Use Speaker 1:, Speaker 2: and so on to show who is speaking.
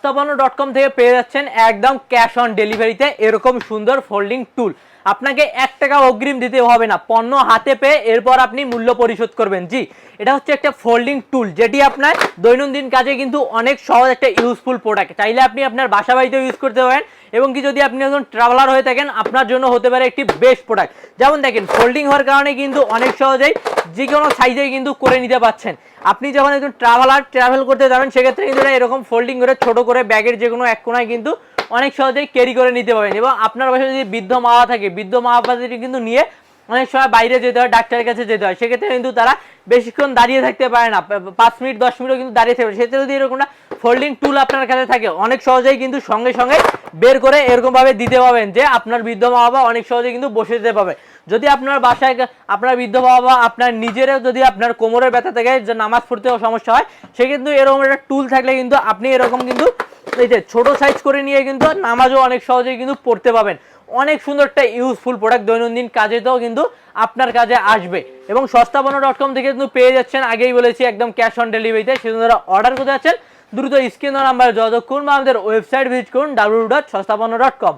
Speaker 1: সস্তাপন্ন.com থেকে পেয়ে যাচ্ছেন একদম ক্যাশ অন ডেলিভারিতে এরকম সুন্দর ফোল্ডিং টুল। আপনাকে 1 টাকা অগ্রিম দিতে হবে না, পণ্য হাতে পেয়ে এরপর আপনি মূল্য পরিশোধ করবেন। জি, এটা হচ্ছে একটা ফোল্ডিং টুল যেটি আপনার দৈনন্দিন কাজে কিন্তু অনেক সহজ একটা ইউজফুল প্রোডাক্ট। চাইলে আপনি আপনার বাসা বাড়িতেও ইউজ করতে পারেন এবং কি যদি আপনি একজন ট্রাভেলার হয়ে থাকেন আপনার জন্য হতে পারে একটি বেস্ট প্রোডাক্ট। যেমন দেখেন, ফোল্ডিং হওয়ার কারণে কিন্তু অনেক সহজেই যে কোনো সাইজে কিন্তু করে নিতে পারছেন। আপনি যখন একজন ট্রাভেল করতে যাবেন সেক্ষেত্রে কিন্তু এটা এরকম ফোল্ডিং করে ছোট করে ব্যাগের যে কোনো এক কোনায় কিন্তু অনেক সহজেই ক্যারি করে নিতে পারবেন। এবং আপনার বাসায় যদি বৃদ্ধ মা থাকে, বৃদ্ধ মা বাবাদের কিন্তু নিয়ে অনেক সময় বাইরে যেতে হয়, ডাক্তারের কাছে যেতে হয়, সেক্ষেত্রে কিন্তু তারা বেশিক্ষণ দাঁড়িয়ে থাকতে পারে না, 5 মিনিট 10 মিনিটও কিন্তু দাঁড়িয়ে থাকবে। সেক্ষেত্রে যদি এরকম ফোল্ডিং টুল আপনার কাছে থাকে অনেক সহজেই কিন্তু সঙ্গে সঙ্গে বের করে এরকম ভাবে দিতে পারবেন যে আপনার বৃদ্ধ মা বাবা অনেক সহজেই কিন্তু বসে যেতে পারবে। যদি আপনার বাসায় আপনার বৃদ্ধ বাবা আপনার নিজেরও যদি আপনার কোমরের ব্যথা থাকে, যে নামাজ পড়তেও সমস্যা হয়, সেক্ষেত্রে এরকম একটা টুল থাকলে কিন্তু আপনি এরকম কিন্তু এই যে ছোট সাইজ করে নিয়ে কিন্তু নামাজও অনেক সহজেই কিন্তু পড়তে পাবেন। অনেক সুন্দর একটা ইউজফুল প্রোডাক্ট, দৈনন্দিন কাজেতেও কিন্তু আপনার কাজে আসবে। এবং সস্তাপন্ন.com থেকে কিন্তু পেয়ে যাচ্ছেন, আগেই বলেছি, একদম ক্যাশ অন ডেলিভারিতে। সেজন্য অর্ডার করতে যাচ্ছেন দ্রুত স্ক্রিন নাম্বারে যোগাযোগ করুন বা আমাদের ওয়েবসাইট ভিজিট করুন www.সস্তাপন্ন.com।